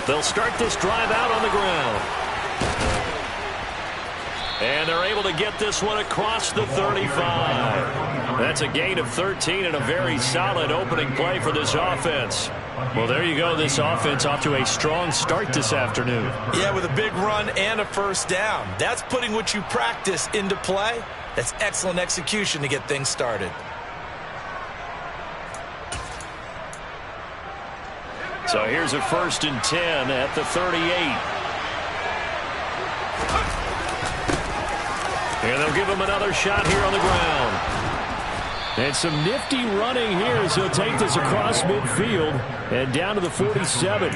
They'll start this drive out on the ground. And they're able to get this one across the 35. That's a gain of 13 and a very solid opening play for this offense. Well, there you go. This offense off to a strong start this afternoon. Yeah, with a big run and a first down. That's putting what you practice into play. That's excellent execution to get things started. So here's a 1st and 10 at the 38. And they'll give him another shot here on the ground. And some nifty running here as he'll take this across midfield and down to the 47.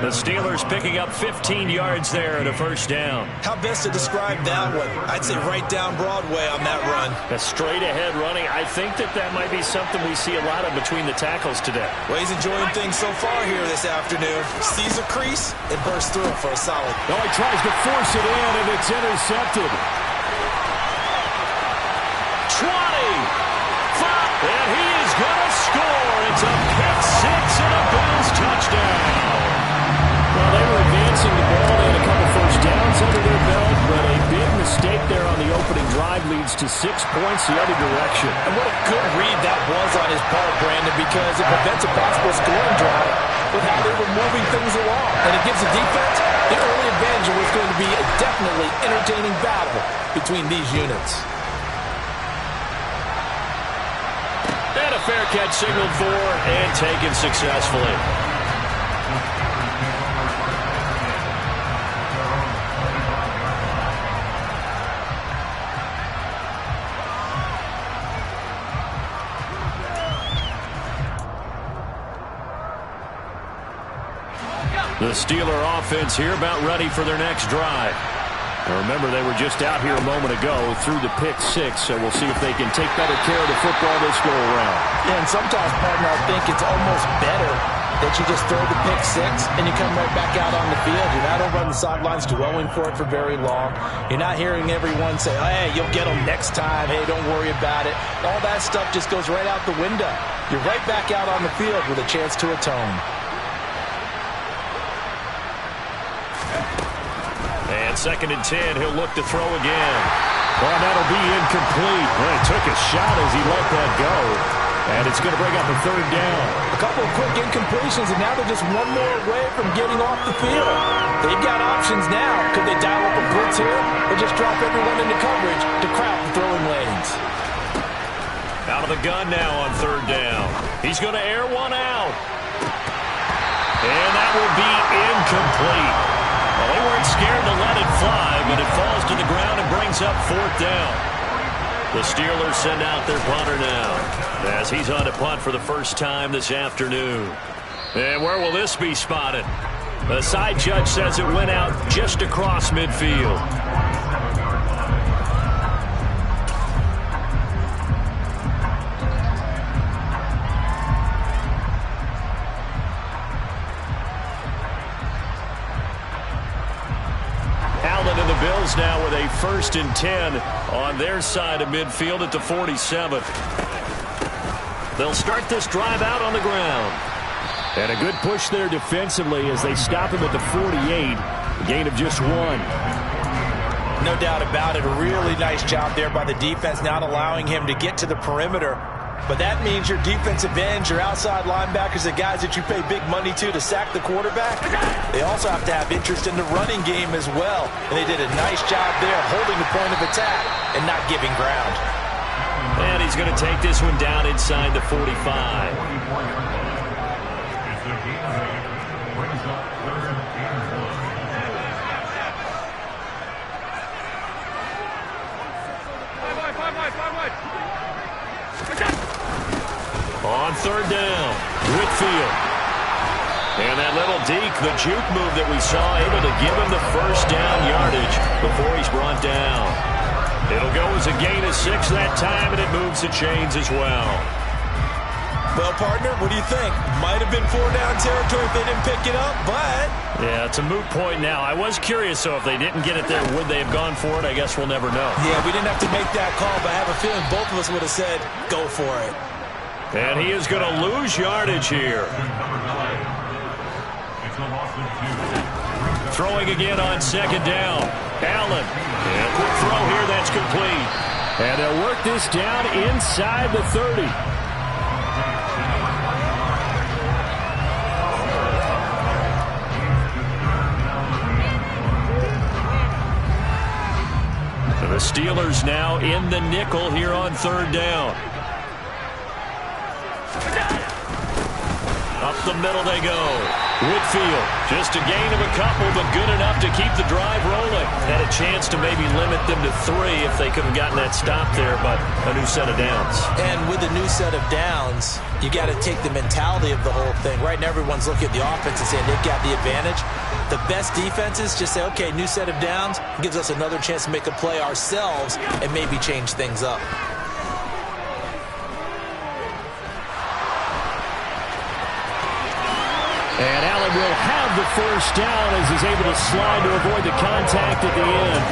The Steelers picking up 15 yards there and a first down. How best to describe that one? I'd say right down Broadway on that run. A straight ahead running. I think that might be something we see a lot of between the tackles today. Well, he's enjoying things so far here this afternoon. Sees a crease and bursts through it for a solid. Oh, he tries to force it in and it's intercepted. 20. And he is going to score. It's a pick six and a Bills touchdown. Well, they were advancing the ball. They had a couple first downs under their belt, but a big mistake there on the opening drive leads to 6 points the other direction. And what a good read that was on his part, Brandon, because it prevents a possible scoring drive with how they were moving things along. And it gives the defense the early advantage of what's going to be a definitely entertaining battle between these units. And a fair catch signaled for and taken successfully. The Steeler offense here about ready for their next drive. Now remember, they were just out here a moment ago through the pick six, so we'll see if they can take better care of the football this go around. Yeah, and sometimes, partner, I think it's almost better that you just throw the pick six and you come right back out on the field. You're not over on the sidelines dwelling for it for very long. You're not hearing everyone say, hey, you'll get them next time. Hey, don't worry about it. All that stuff just goes right out the window. You're right back out on the field with a chance to atone. And 2nd and 10, he'll look to throw again. Well, that'll be incomplete. Well, he took a shot as he let that go. And it's going to bring up a 3rd down. A couple of quick incompletions, and now they're just one more away from getting off the field. They've got options now. Could they dial up a blitz here or just drop everyone into coverage to crowd the throwing lanes? Out of the gun now on 3rd down. He's going to air one out. And that will be incomplete. Well, they weren't scared to let it fly, but it falls to the ground and brings up 4th down. The Steelers send out their punter now as he's on to punt for the first time this afternoon. And where will this be spotted? The side judge says it went out just across midfield. Bills now with a 1st and 10 on their side of midfield at the 47. They'll start this drive out on the ground. And a good push there defensively as they stop him at the 48. A gain of just 1. No doubt about it. A really nice job there by the defense, not allowing him to get to the perimeter. But that means your defensive ends, your outside linebackers, the guys that you pay big money to sack the quarterback, they also have to have interest in the running game as well. And they did a nice job there holding the point of attack and not giving ground. And he's going to take this one down inside the 45. On 3rd down, Whitfield. And that little deke, the juke move that we saw, able to give him the first down yardage before he's brought down. It'll go as a gain of 6 that time, and it moves the chains as well. Well, partner, what do you think? Might have been 4-down territory if they didn't pick it up, but... Yeah, it's a moot point now. I was curious, so if they didn't get it there, would they have gone for it? I guess we'll never know. Yeah, we didn't have to make that call, but I have a feeling both of us would have said, go for it. And he is going to lose yardage here. Throwing again on second down. Allen. And quick throw here. That's complete. And they'll work this down inside the 30. So the Steelers now in the nickel here on third down. Up the middle they go. Whitfield, just a gain of a couple, but good enough to keep the drive rolling. Had a chance to maybe limit them to 3 if they could have gotten that stop there, but a new set of downs. And with a new set of downs, you got to take the mentality of the whole thing. Right now, everyone's looking at the offense and saying they've got the advantage. The best defenses just say, okay, new set of downs, gives us another chance to make a play ourselves and maybe change things up. And Allen will have the first down as he's able to slide to avoid the contact at the end.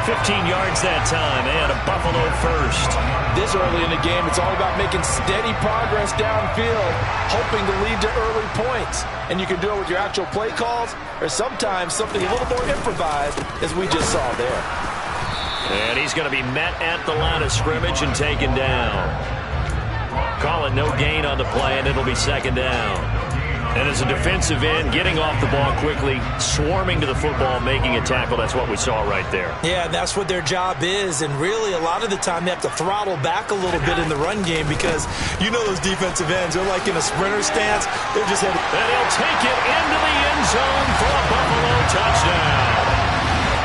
15 yards that time, and a Buffalo first. This early in the game, it's all about making steady progress downfield, hoping to lead to early points. And you can do it with your actual play calls, or sometimes something a little more improvised, as we just saw there. And he's going to be met at the line of scrimmage and taken down. Calling no gain on the play, and it'll be second down. And as a defensive end, getting off the ball quickly, swarming to the football, making a tackle, that's what we saw right there. Yeah, that's what their job is. And really, a lot of the time, they have to throttle back a little bit in the run game because you know those defensive ends, they're like in a sprinter stance. They're just headed. And he'll take it into the end zone for a Buffalo touchdown.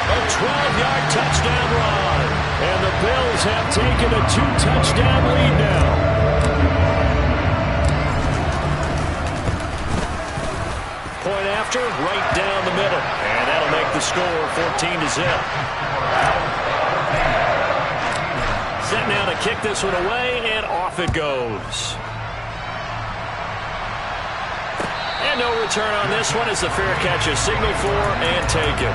A 12-yard touchdown run. And the Bills have taken a 2-touchdown lead now. Point after, right down the middle. And that'll make the score 14-0. Set now to kick this one away, and off it goes. And no return on this one as the fair catch is signaled for and taken.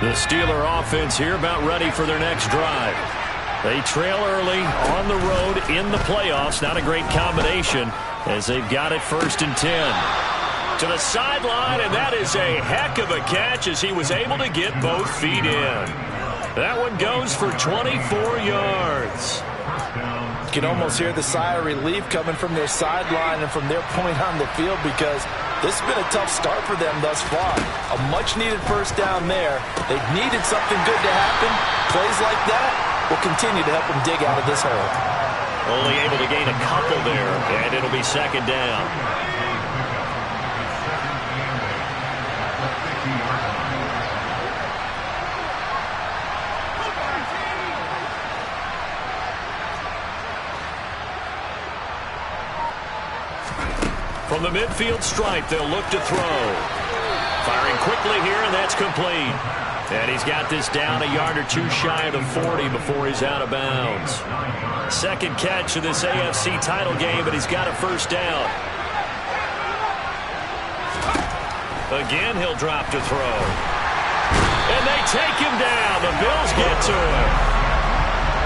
The Steeler offense here about ready for their next drive. They trail early on the road in the playoffs. Not a great combination as they've got it 1st and 10. To the sideline, and that is a heck of a catch as he was able to get both feet in. That one goes for 24 yards. You can almost hear the sigh of relief coming from their sideline and from their point on the field because this has been a tough start for them thus far. A much-needed first down there. They've needed something good to happen. Plays like that will continue to help them dig out of this hole. Only able to gain a couple there, and it'll be second down. From the midfield stripe, they'll look to throw. Firing quickly here, and that's complete. And he's got this down a yard or two shy of the 40 before he's out of bounds. Second catch of this AFC title game, but he's got a first down. Again, he'll drop to throw. And they take him down. The Bills get to him.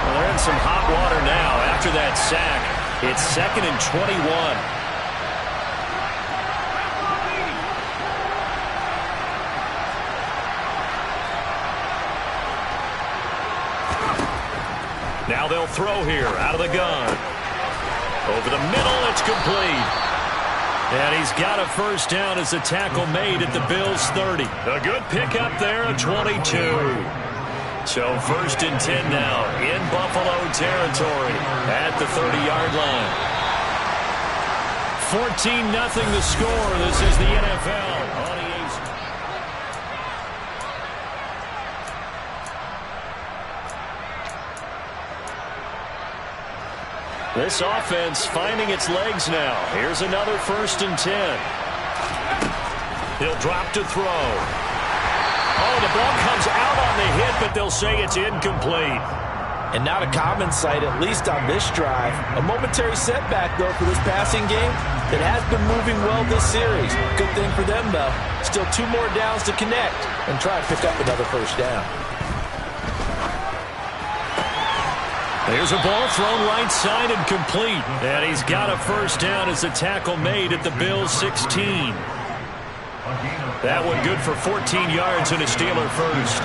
Well, they're in some hot water now after that sack. It's 2nd and 21. Now they'll throw here out of the gun. Over the middle, it's complete. And he's got a first down as the tackle made at the Bills' 30. A good pickup there, a 22. So 1st and 10 now in Buffalo territory at the 30-yard line. 14-0 the score. This is the NFL on EA. This offense finding its legs now. Here's another 1st and 10. He'll drop to throw. Oh, the ball comes out on the hit, but they'll say it's incomplete. And not a common sight, at least on this drive. A momentary setback, though, for this passing game that has been moving well this series. Good thing for them, though. Still 2 more downs to connect and try and pick up another first down. There's a ball thrown right side and complete. And he's got a first down as a tackle made at the Bills' 16. That one good for 14 yards and a Steeler first.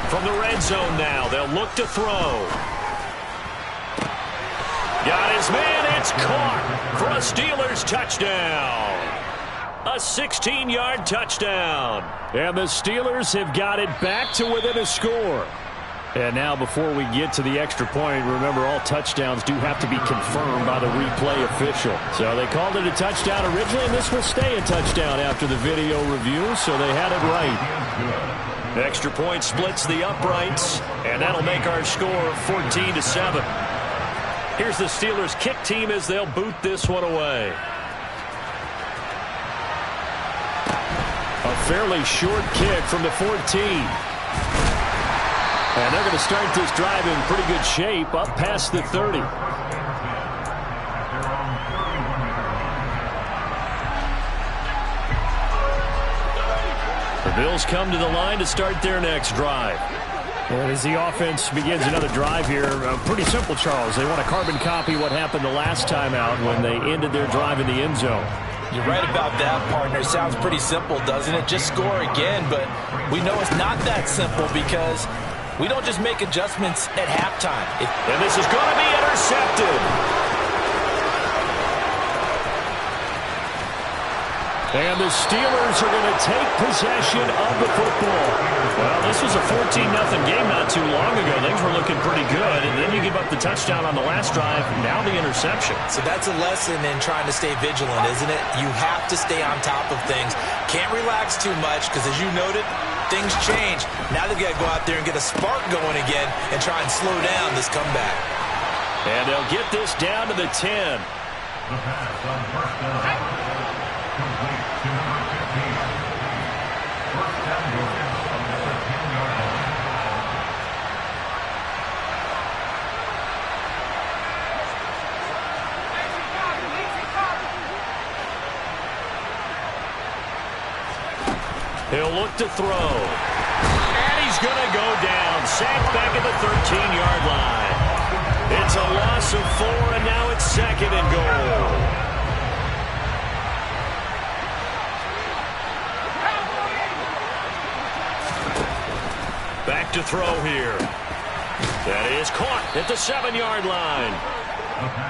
From the red zone now, they'll look to throw. Got his man, it's caught for a Steelers touchdown. A 16-yard touchdown. And the Steelers have got it back to within a score. And now before we get to the extra point, remember all touchdowns do have to be confirmed by the replay official. So they called it a touchdown originally, and this will stay a touchdown after the video review, so they had it right. Extra point splits the uprights, and that'll make our score 14-7. Here's the Steelers kick team as they'll boot this one away. A fairly short kick from the 14. And they're going to start this drive in pretty good shape up past the 30. The Bills come to the line to start their next drive. Well, as the offense begins another drive here, pretty simple, Charles. They want to carbon copy what happened the last time out when they ended their drive in the end zone. You're right about that, partner. Sounds pretty simple, doesn't it? Just score again, but we know it's not that simple because we don't just make adjustments at halftime. And this is going to be intercepted. And the Steelers are going to take possession of the football. Well, this was a 14-0 game not too long ago. Things were looking pretty good, and then you give up the touchdown on the last drive, now the interception. So that's a lesson in trying to stay vigilant, isn't it? You have to stay on top of things. Can't relax too much because, as you noted, things change. Now they've got to go out there and get a spark going again and try and slow down this comeback. And they'll get this down to the 10. He'll look to throw. And he's going to go down. Sacked back at the 13-yard line. It's a loss of 4, and now it's second and goal. Back to throw here. That is caught at the 7-yard line.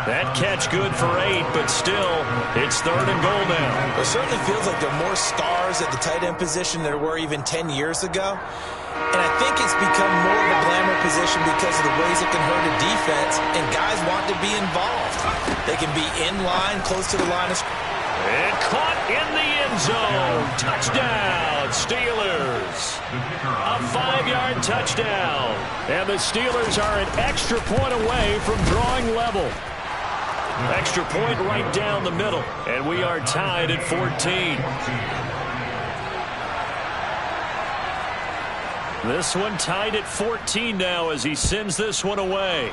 That catch good for 8, but still, it's third and goal now. It certainly feels like there are more stars at the tight end position than there were even 10 years ago. And I think it's become more of a glamour position because of the ways it can hurt a defense, and guys want to be involved. They can be in line, close to the line of scrimmage. And caught in the end zone. Touchdown, Steelers. A 5-yard touchdown. And the Steelers are an extra point away from drawing level. Extra point right down the middle. And we are tied at 14. This one tied at 14 now as he sends this one away.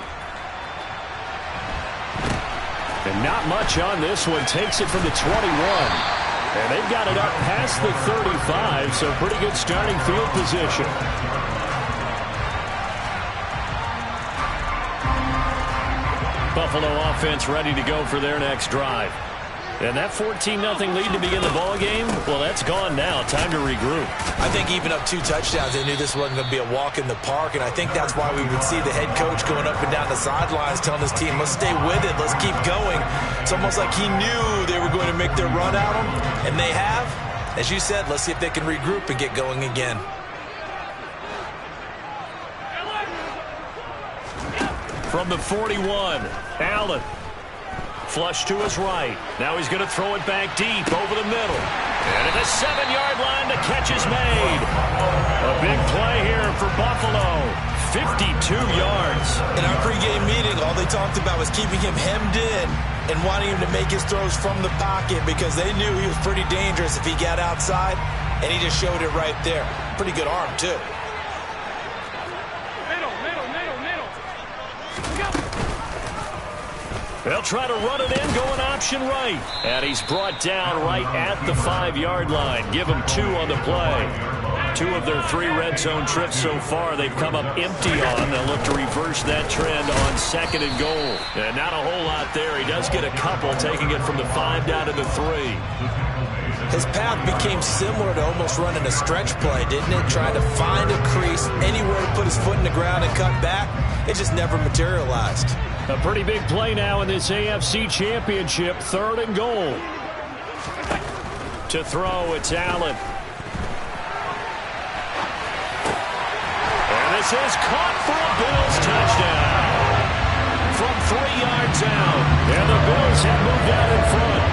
And not much on this one. Takes it from the 21. And they've got it up past the 35, so pretty good starting field position. Buffalo offense ready to go for their next drive. And that 14-0 lead to begin the ball game, well, that's gone now. Time to regroup. I think even up 2 touchdowns, they knew this wasn't going to be a walk in the park, and I think that's why we would see the head coach going up and down the sidelines telling his team, let's stay with it, let's keep going. It's almost like he knew they were going to make their run at him, and they have. As you said, let's see if they can regroup and get going again. From the 41, Allen. Flush to his right. Now he's going to throw it back deep over the middle. And at the 7-yard line, the catch is made. A big play here for Buffalo. 52 yards. In our pregame meeting, all they talked about was keeping him hemmed in and wanting him to make his throws from the pocket because they knew he was pretty dangerous if he got outside, and he just showed it right there. Pretty good arm, too. They'll try to run it in, going option right. And he's brought down right at the 5-yard line. Give him 2 on the play. 2 of their 3 red zone trips so far, they've come up empty on. They'll look to reverse that trend on 2nd and goal. And not a whole lot there. He does get a couple, taking it from the 5 down to the 3. His path became similar to almost running a stretch play, didn't it? Trying to find a crease, anywhere to put his foot in the ground and cut back. It just never materialized. A pretty big play now in this AFC Championship. 3rd and goal. To throw, it's Allen. And this is caught for a Bills touchdown. From 3 yards out. And the Bills have moved out in front.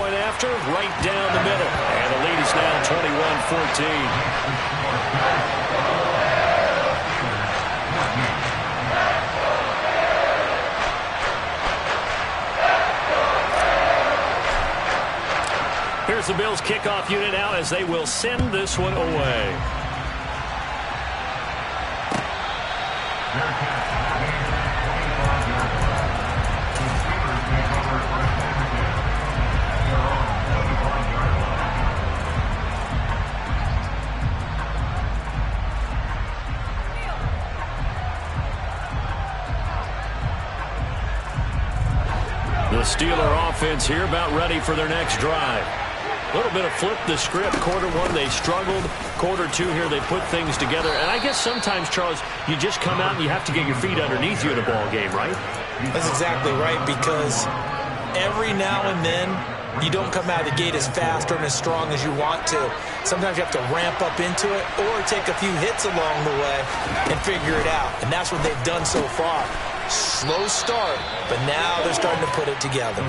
Point after, right down the middle. And the lead is now 21-14. Here's the Bills kickoff unit now as they will send this one away. The Steeler offense here about ready for their next drive. A little bit of flip the script. Quarter 1, they struggled. Quarter 2 here, they put things together. And I guess sometimes, Charles, you just come out and you have to get your feet underneath you in a ball game, right? That's exactly right, because every now and then you don't come out of the gate as fast or as strong as you want to. Sometimes you have to ramp up into it or take a few hits along the way and figure it out. And that's what they've done so far. Slow start, but now they're starting to put it together.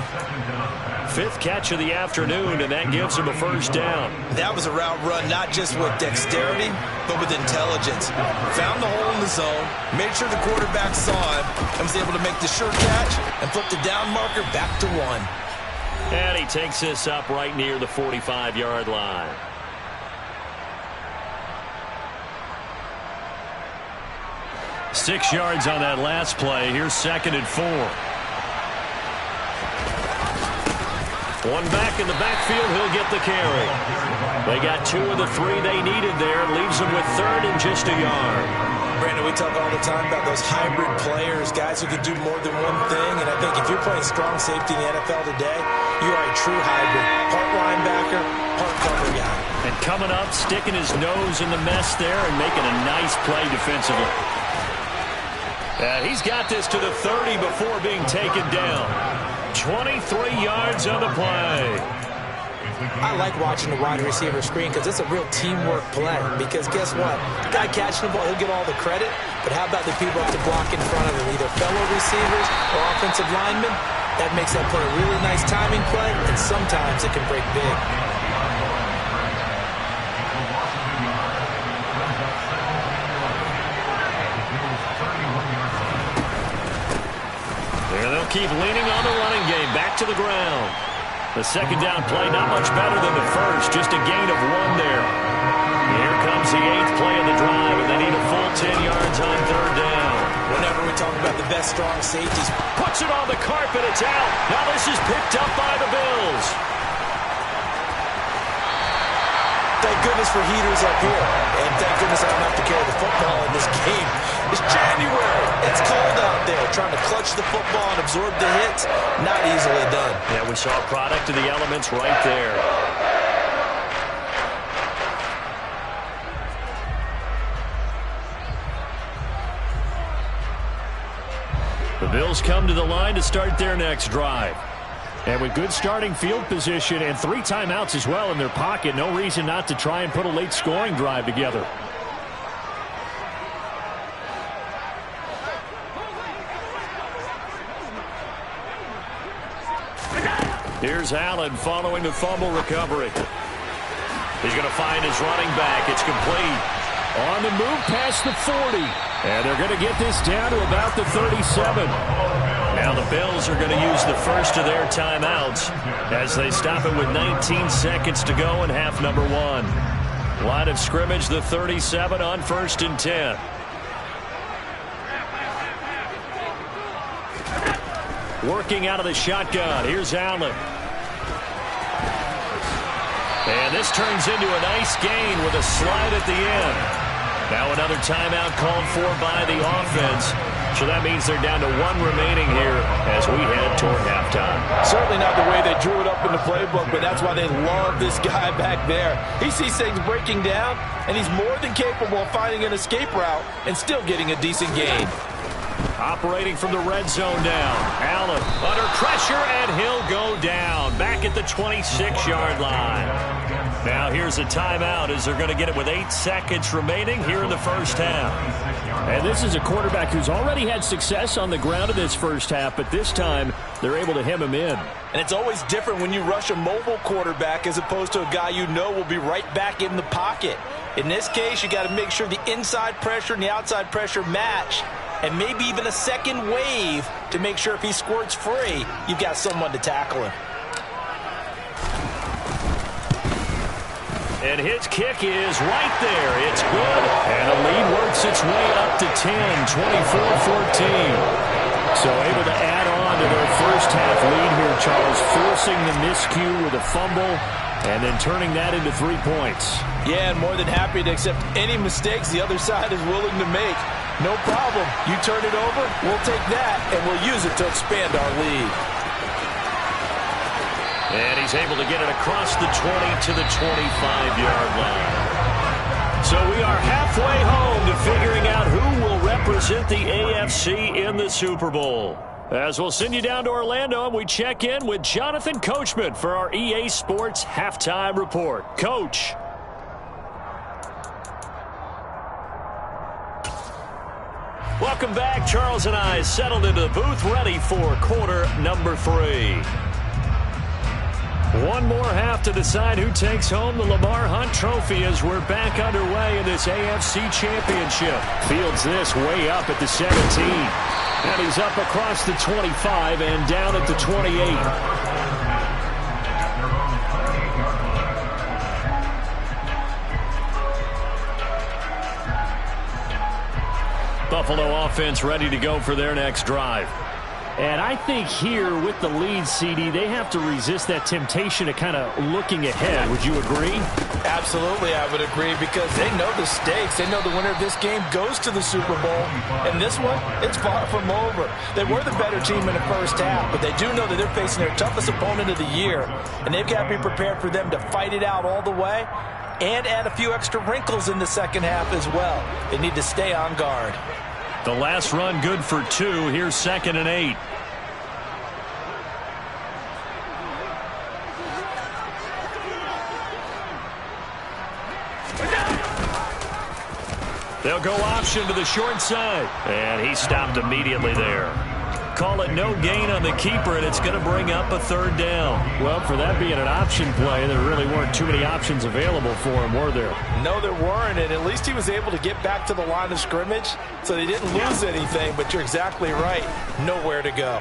5th catch of the afternoon, and that gives him a 1st down. That was a route run not just with dexterity, but with intelligence. Found the hole in the zone, made sure the quarterback saw him, and was able to make the sure catch and flip the down marker back to 1. And he takes this up right near the 45-yard line. Six yards on that last play. Here's 2nd and 4. One back in the backfield. He'll get the carry. They got 2 of the 3 they needed there. Leaves them with 3rd and just a yard. Brandon, we talk all the time about those hybrid players, guys who can do more than one thing. And I think if you're playing strong safety in the NFL today, you are a true hybrid. Part linebacker, part cover guy. And coming up, sticking his nose in the mess there and making a nice play defensively. He's got this to the 30 before being taken down. 23 yards on the play. I like watching the wide receiver screen because it's a real teamwork play. Because guess what? The guy catching the ball, he'll get all the credit. But how about the people have to block in front of him, either fellow receivers or offensive linemen? That makes that play a really nice timing play, and sometimes it can break big. They'll keep leaning on the running game. Back to the ground. The 2nd down play, not much better than the 1st. Just a gain of 1 there. Here comes the 8th play of the drive, and they need a full 10 yards on 3rd down. Whenever we talk about the best strong safeties. Puts it on the carpet. It's out. Now this is picked up by the Bills. Thank goodness for heaters up here. And thank goodness I don't have to carry the football in this game. It's January. It's cold out there. Trying to clutch the football and absorb the hits, not easily done. Yeah, we saw a product of the elements right there. The Bills come to the line to start their next drive. And with good starting field position and 3 timeouts as well in their pocket, no reason not to try and put a late scoring drive together. Here's Allen following the fumble recovery. He's going to find his running back. It's complete. On the move past the 40. And they're going to get this down to about the 37. Now the Bills are going to use the first of their timeouts as they stop it with 19 seconds to go in half number 1. Line of scrimmage, the 37 on 1st and 10. Working out of the shotgun. Here's Allen. And this turns into a nice gain with a slide at the end. Now another timeout called for by the offense. So that means they're down to 1 remaining here as we head toward halftime. Certainly not the way they drew it up in the playbook, but that's why they love this guy back there. He sees things breaking down, and he's more than capable of finding an escape route and still getting a decent gain. Operating from the red zone down. Allen under pressure, and he'll go down. Back at the 26-yard line. Now here's a timeout as they're going to get it with 8 seconds remaining here in the first half. And this is a quarterback who's already had success on the ground in this first half, but this time they're able to hem him in. And it's always different when you rush a mobile quarterback as opposed to a guy you know will be right back in the pocket. In this case, you got to make sure the inside pressure and the outside pressure match, and maybe even a second wave to make sure if he squirts free, you've got someone to tackle him. And his kick is right there. It's good. And the lead works its way up to 10, 24-14. So able to add on to their first half lead here, Charles, forcing the miscue with a fumble and then turning that into 3 points. Yeah, and more than happy to accept any mistakes the other side is willing to make. No problem. You turn it over, we'll take that, and we'll use it to expand our lead. And he's able to get it across the 20 to the 25-yard line. So we are halfway home to figuring out who will represent the AFC in the Super Bowl. As we'll send you down to Orlando, and we check in with Jonathan Coachman for our EA Sports Halftime Report. Coach. Welcome back. Charles and I settled into the booth, ready for quarter number 3. One more half to decide who takes home the Lamar Hunt Trophy as we're back underway in this AFC Championship. Fields this way up at the 17. And he's up across the 25 and down at the 28. Buffalo offense ready to go for their next drive. And I think here with the lead, CD, they have to resist that temptation to kind of looking ahead. Would you agree? Absolutely, I would agree, because they know the stakes. They know the winner of this game goes to the Super Bowl. And this one, it's far from over. They were the better team in the first half, but they do know that they're facing their toughest opponent of the year. And they've got to be prepared for them to fight it out all the way and add a few extra wrinkles in the second half as well. They need to stay on guard. The last run good for 2. Here's 2nd and 8. They'll go option to the short side. And he stopped immediately there. Call it no gain on the keeper, and it's going to bring up a 3rd down. Well, for that being an option play, there really weren't too many options available for him, were there? No, there weren't, and at least he was able to get back to the line of scrimmage, so they didn't lose anything, but you're exactly right. Nowhere to go.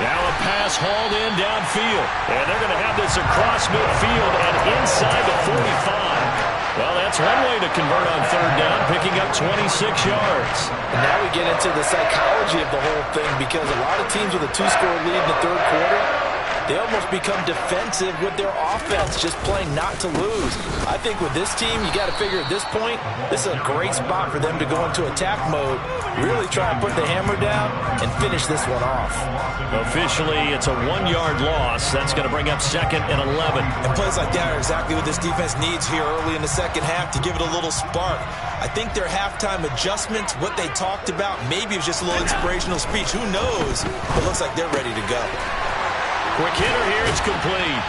Now a pass hauled in downfield, and they're going to have this across midfield and inside the 45. Well, that's one way to convert on 3rd down, picking up 26 yards. And now we get into the psychology of the whole thing, because a lot of teams with a 2-score lead in the 3rd quarter, they almost become defensive with their offense, just playing not to lose. I think with this team, you got to figure at this point, this is a great spot for them to go into attack mode, really try and put the hammer down and finish this one off. Officially, it's a 1-yard loss. That's going to bring up 2nd and 11. And plays like that are exactly what this defense needs here early in the second half to give it a little spark. I think their halftime adjustments, what they talked about, maybe it was just a little inspirational speech. Who knows? But it looks like they're ready to go. Quick hitter here, it's complete.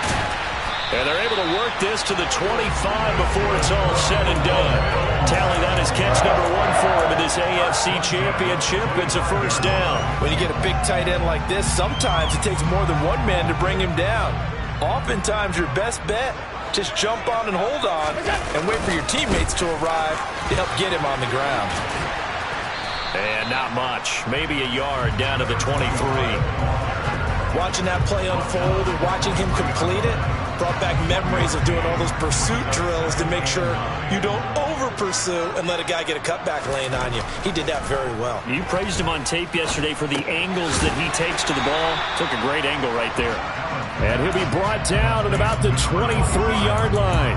And they're able to work this to the 25 before it's all said and done. Tally that is catch number 1 for him in this AFC Championship. It's a 1st down. When you get a big tight end like this, sometimes it takes more than one man to bring him down. Oftentimes, your best bet, just jump on and hold on and wait for your teammates to arrive to help get him on the ground. And not much. Maybe a yard down to the 23. Watching that play unfold and watching him complete it brought back memories of doing all those pursuit drills to make sure you don't pursue and let a guy get a cutback lane on you. He did that very well. You praised him on tape yesterday for the angles that he takes to the ball. Took a great angle right there. And he'll be brought down at about the 23-yard line.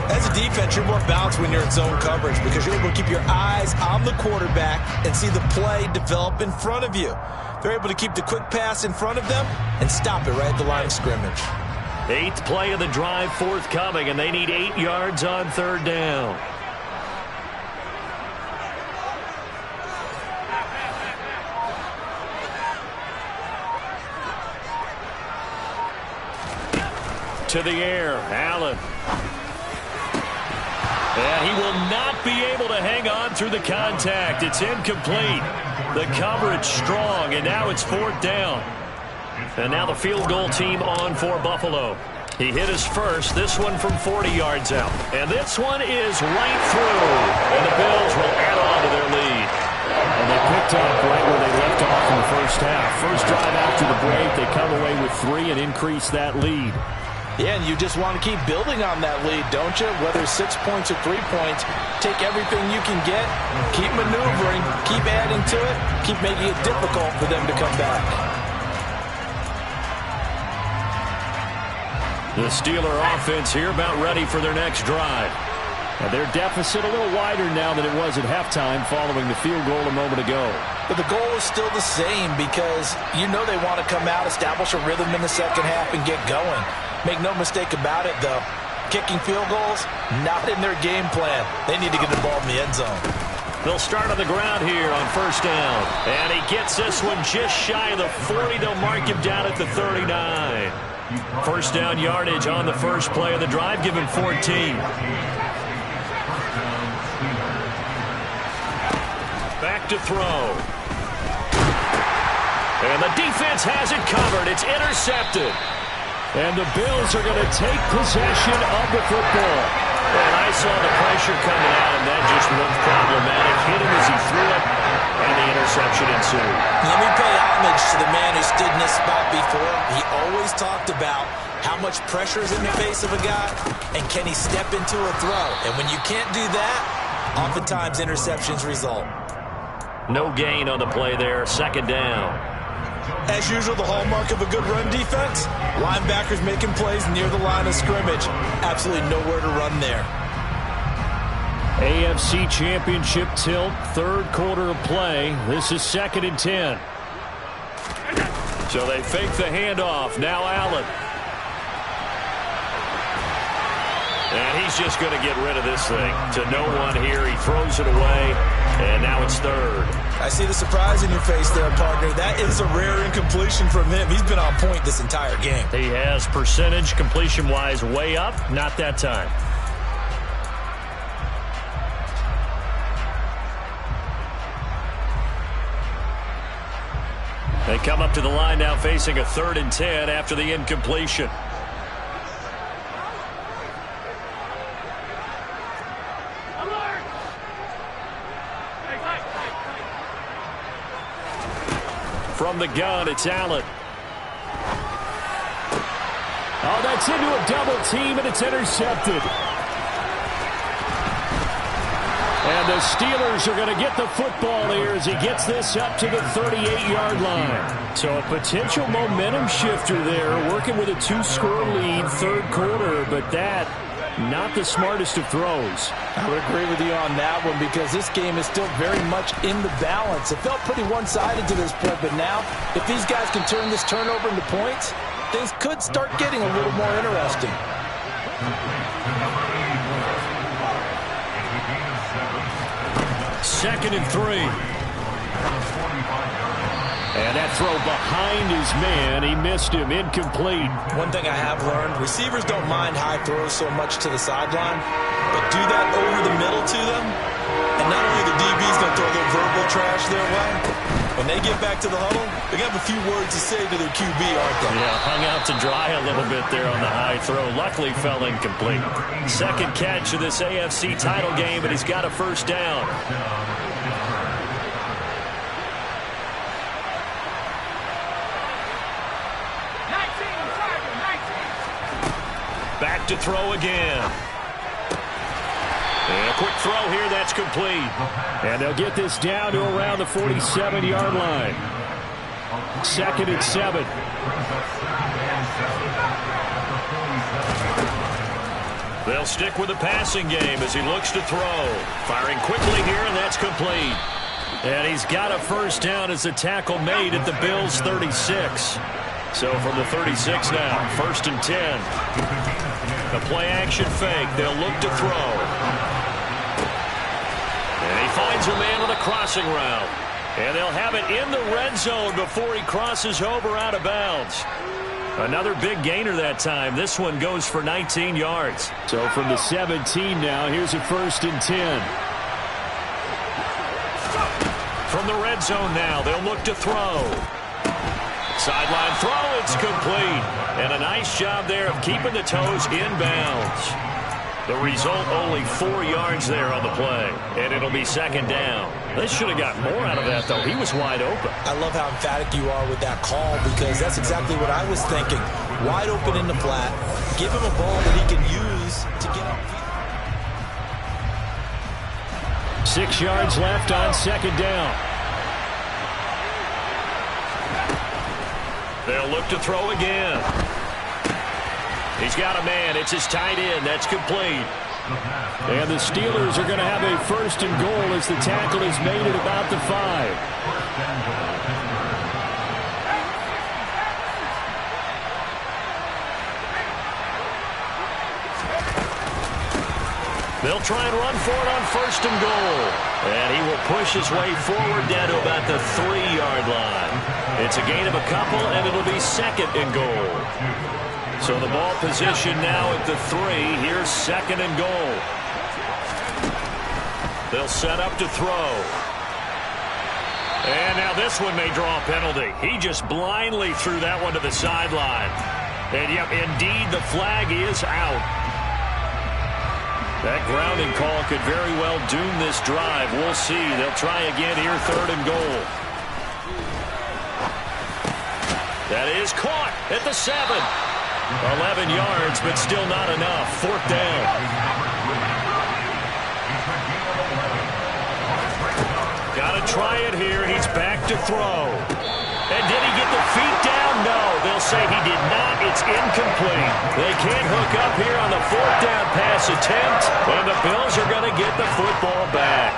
As a defense, you're more balanced when you're in zone coverage because you're able to keep your eyes on the quarterback and see the play develop in front of you. They're able to keep the quick pass in front of them and stop it right at the line of scrimmage. 8th play of the drive forthcoming, and they need 8 yards on 3rd down. To the air, Allen. And he will not be able to hang on through the contact. It's incomplete. The coverage strong, and now it's 4th down. And now the field goal team on for Buffalo. He hit his first, this one from 40 yards out. And this one is right through. And the Bills will add on to their lead. And they picked up right where they left off in the first half. First drive after the break, they come away with 3 and increase that lead. Yeah, and you just want to keep building on that lead, don't you? Whether 6 points or 3 points, take everything you can get, keep maneuvering, keep adding to it, keep making it difficult for them to come back. The Steeler offense here about ready for their next drive. And their deficit a little wider now than it was at halftime following the field goal a moment ago. But the goal is still the same because you know they want to come out, establish a rhythm in the second half, and get going. Make no mistake about it, though. Kicking field goals, not in their game plan. They need to get the ball in the end zone. They'll start on the ground here on 1st down. And he gets this one just shy of the 40. They'll mark him down at the 39. 1st down yardage on the first play of the drive. Give him 14. Back to throw. And the defense has it covered. It's intercepted. And the Bills are going to take possession of the football. And I saw the pressure coming out, and that just looked problematic. Hit him as he threw it, and the interception ensued. Let me pay homage to the man who stood in this spot before. He always talked about how much pressure is in the face of a guy, and can he step into a throw. And when you can't do that, oftentimes interceptions result. No gain on the play there, 2nd down. As usual, the hallmark of a good run defense, linebackers making plays near the line of scrimmage. Absolutely nowhere to run there. AFC Championship tilt, 3rd quarter of play. This is 2nd and 10. So they fake the handoff. Now Allen. And he's just going to get rid of this thing. To no one here. He throws it away. And now it's 3rd. I see the surprise in your face there, partner. That is a rare incompletion from him. He's been on point this entire game. He has percentage completion-wise way up. Not that time. They come up to the line now facing a 3rd and 10 after the incompletion. From the gun, it's Allen. Oh, that's into a double team, and it's intercepted. And the Steelers are going to get the football here as he gets this up to the 38-yard line. So a potential momentum shifter there, working with a 2-score lead, 3rd quarter, but that not the smartest of throws. I would agree with you on that one because this game is still very much in the balance. It felt pretty one-sided to this point, but now if these guys can turn this turnover into points, things could start getting a little more interesting. 2nd and 3. And that throw behind his man, he missed him, incomplete. One thing I have learned, receivers don't mind high throws so much to the sideline, but do that over the middle to them, and not only the DB's going to throw their verbal trash their way, when they get back to the huddle, they're going to have a few words to say to their QB, aren't they? Yeah, hung out to dry a little bit there on the high throw. Luckily fell incomplete. 2nd catch of this AFC title game, and he's got a 1st down. Back to throw again. And a quick throw here, that's complete. And they'll get this down to around the 47-yard line. 2nd and 7. They'll stick with the passing game as he looks to throw. Firing quickly here, and that's complete. And he's got a first down as the tackle made at the Bills' 36. So from the 36 now, 1st and 10. The play-action fake. They'll look to throw. And he finds a man on a crossing route. And they'll have it in the red zone before he crosses over out of bounds. Another big gainer that time. This one goes for 19 yards. So from the 17 now, here's a 1st and 10. From the red zone now, they'll look to throw. Sideline throw, it's complete. And a nice job there of keeping the toes in bounds. The result, only 4 yards there on the play. And it'll be 2nd down. They should have got more out of that, though. He was wide open. I love how emphatic you are with that call, because that's exactly what I was thinking. Wide open in the flat. Give him a ball that he can use to get up. 6 yards left on 2nd down. They'll look to throw again. He's got a man. It's his tight end. That's complete. And the Steelers are going to have a 1st and goal as the tackle is made at about the 5. They'll try and run for it on 1st and goal. And he will push his way forward down to about the 3-yard line. It's a gain of a couple, and it'll be 2nd and goal. So the ball position now at the 3. Here's 2nd and goal. They'll set up to throw. And now this one may draw a penalty. He just blindly threw that one to the sideline. And yep, indeed, the flag is out. That grounding call could very well doom this drive. We'll see. They'll try again here, 3rd and goal. That is caught at the 7. 11 yards, but still not enough. 4th down. Got to try it here. He's back to throw. And did he get the feet down? No. They'll say he did not. It's incomplete. They can't hook up here on the 4th down pass attempt. And the Bills are going to get the football back.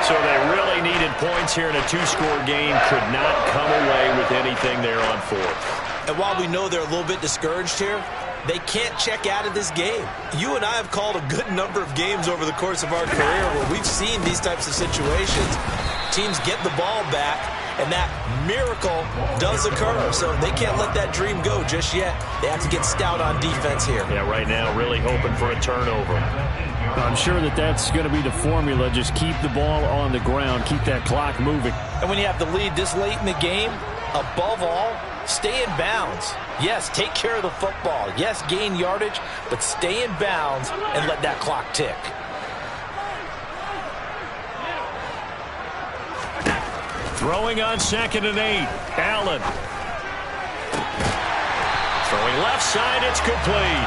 So they really needed points here in a 2-score game. Could not come away with anything there on 4th. And while we know they're a little bit discouraged here, they can't check out of this game. You and I have called a good number of games over the course of our career where we've seen these types of situations. Teams get the ball back, and that miracle does occur. So they can't let that dream go just yet. They have to get stout on defense here. Yeah, right now really hoping for a turnover. I'm sure that that's going to be the formula. Just keep the ball on the ground. Keep that clock moving. And when you have the lead this late in the game, above all, stay in bounds. Yes, take care of the football. Yes, gain yardage, but stay in bounds and let that clock tick. Throwing on 2nd and 8. Allen. Throwing left side, it's complete.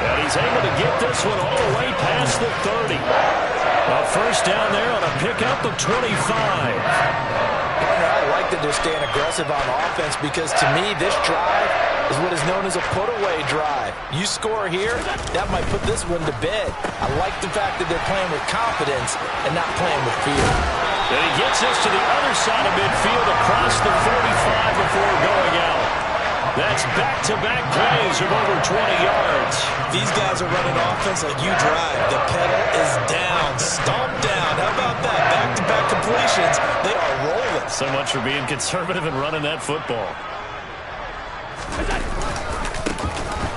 And he's able to get this one all the way past the 30. A 1st down there on a pickup of 25. I like that they're staying aggressive on offense, because to me this drive is what is known as a put-away drive. You score here, that might put this one to bed. I like the fact that they're playing with confidence and not playing with fear. And he gets us to the other side of midfield across the 45 before going out. That's back-to-back plays of over 20 yards. These guys are running offense like you drive. The pedal is down, stomp down. How about that? Back-to-back completions. They are rolling. So much for being conservative and running that football.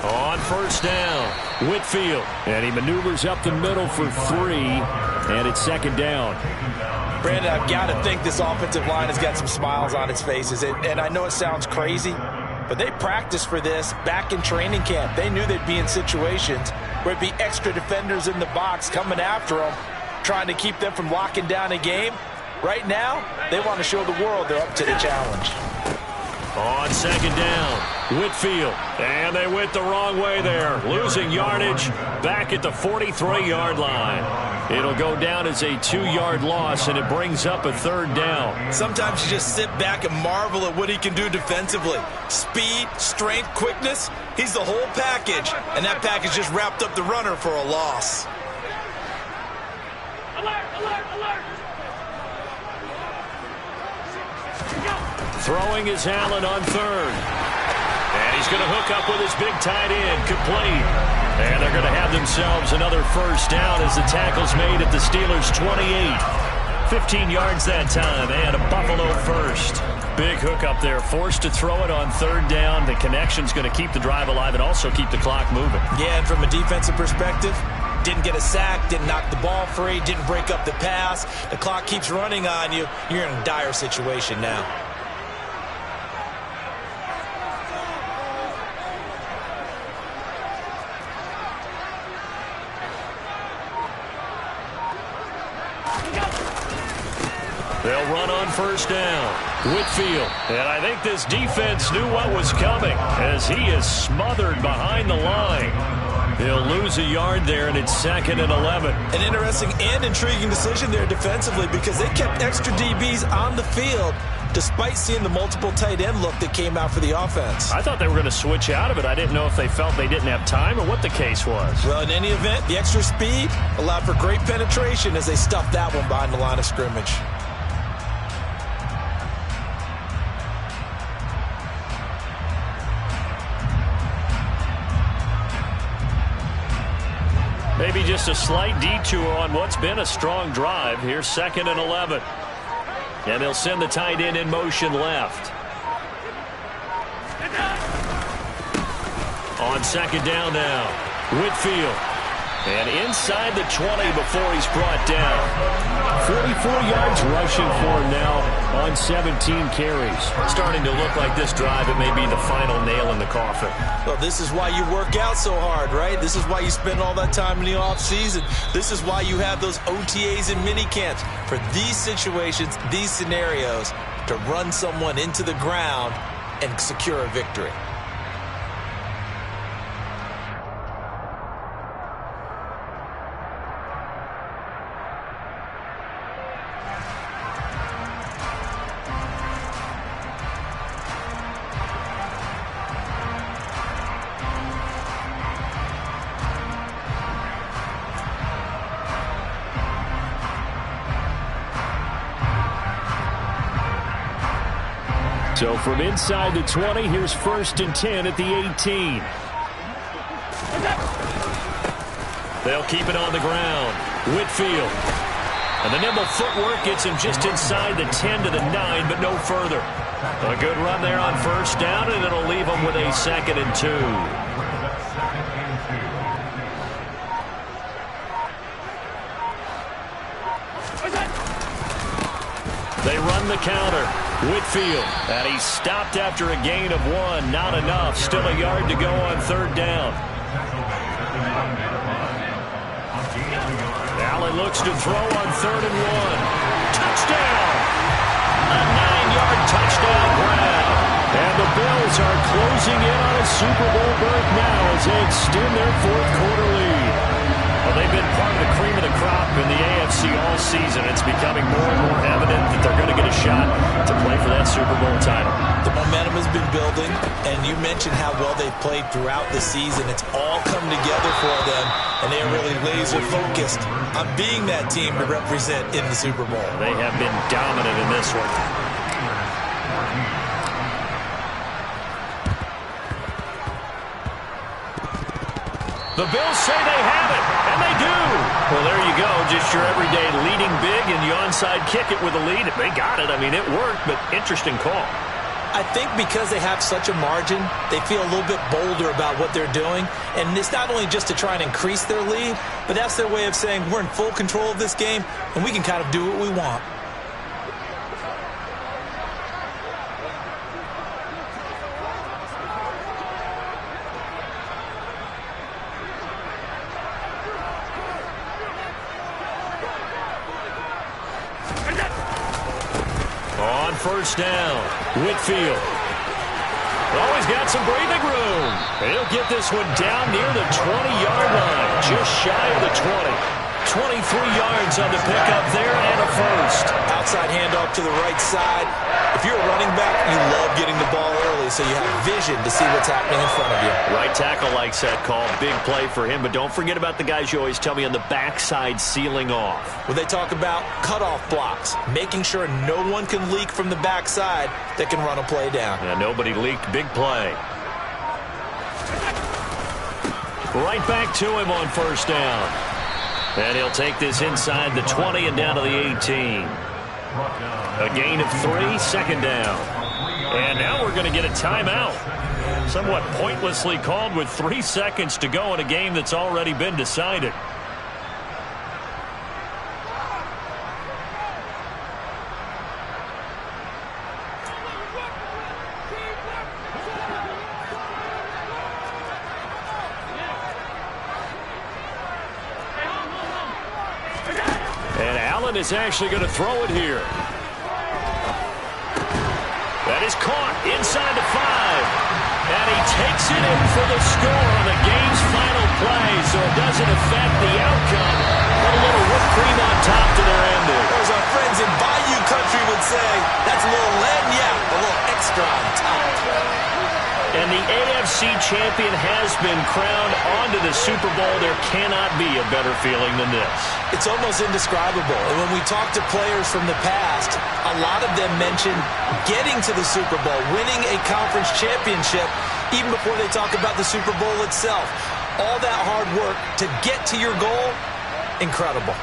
On 1st down, Whitfield. And he maneuvers up the middle for 3, and it's 2nd down. Brandon, I've got to think this offensive line has got some smiles on its faces. And I know it sounds crazy, but they practiced for this back in training camp. They knew they'd be in situations where it'd be extra defenders in the box coming after them, trying to keep them from locking down a game. Right now, they want to show the world they're up to the challenge. On second down, Whitfield. And they went the wrong way there. Losing yardage back at the 43-yard line. It'll go down as a 2-yard loss, and it brings up a third down. Sometimes you just sit back and marvel at what he can do defensively. Speed, strength, quickness. He's the whole package. And that package just wrapped up the runner for a loss. Alert, alert, alert! Throwing is Allen on third. And he's going to hook up with his big tight end, complete. And they're going to have themselves another first down as the tackle's made at the Steelers' 28. 15 yards that time, and a Buffalo first. Big hook up there, forced to throw it on third down. The connection's going to keep the drive alive and also keep the clock moving. Yeah, and from a defensive perspective, didn't get a sack, didn't knock the ball free, didn't break up the pass. The clock keeps running on you. You're in a dire situation now. They'll run on first down. Whitfield. And I think this defense knew what was coming as he is smothered behind the line. He'll lose a yard there, and it's 2nd and 11. An interesting and intriguing decision there defensively because they kept extra DBs on the field despite seeing the multiple tight end look that came out for the offense. I thought they were going to switch out of it. I didn't know if they felt they didn't have time or what the case was. Well, in any event, the extra speed allowed for great penetration as they stuffed that one behind the line of scrimmage. Maybe just a slight detour on what's been a strong drive. Here's 2nd and 11. And they'll send the tight end in motion left. On second down now, Whitfield. And inside the 20 before he's brought down. 44 yards rushing for him now on 17 carries. Starting to look like this drive, it may be the final nail in the coffin. Well, this is why you work out so hard, right? This is why you spend all that time in the offseason. This is why you have those OTAs and mini camps. For these situations, these scenarios, to run someone into the ground and secure a victory. So from inside the 20, here's 1st and 10 at the 18. They'll keep it on the ground. Whitfield. And the nimble footwork gets him just inside the 10 to the 9, but no further. A good run there on first down, and it'll leave him with a 2nd and 2. They run the counter. Whitfield, and he's stopped after a gain of 1. Not enough. Still a yard to go on third down. Allen looks to throw on 3rd and 1. Touchdown! A 9-yard touchdown grab. And the Bills are closing in on a Super Bowl berth now as they extend their 4th quarter lead. Well, they've been part of the cream of the crop in the AFC all season. It's becoming more and more evident that they're going to get a shot to play for that Super Bowl title. The momentum has been building, and you mentioned how well they've played throughout the season. It's all come together for them, and they are really laser-focused on being that team to represent in the Super Bowl. They have been dominant in this one. The Bills say they have it, and they do. Well, there you go. Just your everyday leading big, and you onside kick it with a lead. They got it. I mean, it worked, but interesting call. I think because they have such a margin, they feel a little bit bolder about what they're doing. And it's not only just to try and increase their lead, but that's their way of saying we're in full control of this game, and we can kind of do what we want. On first down, Whitfield. Oh, he's got some breathing room. He'll get this one down near the 20-yard line, just shy of the 20. 23 yards on the pickup there and a first. Outside handoff to the right side. If you're a running back, you love getting the ball early so you have vision to see what's happening in front of you. Right tackle likes that call. Big play for him, but don't forget about the guys you always tell me on the backside sealing off. When they talk about cutoff blocks, making sure no one can leak from the backside that can run a play down. Yeah, nobody leaked. Big play. Right back to him on first down. And he'll take this inside the 20 and down to the 18. A gain of 3, second down. And now we're going to get a timeout. Somewhat pointlessly called with 3 seconds to go in a game that's already been decided. Is actually going to throw it here. That is caught inside the 5. And he takes it in for the score on the game's final play, so it doesn't affect the outcome. Put a little whipped cream on top to their ending. As our friends in Bayou Country would say, that's a little lagniappe, a little extra on top. And the AFC champion has been crowned onto the Super Bowl. There cannot be a better feeling than this. It's almost indescribable. And when we talk to players from the past, a lot of them mention getting to the Super Bowl, winning a conference championship, even before they talk about the Super Bowl itself. All that hard work to get to your goal, incredible.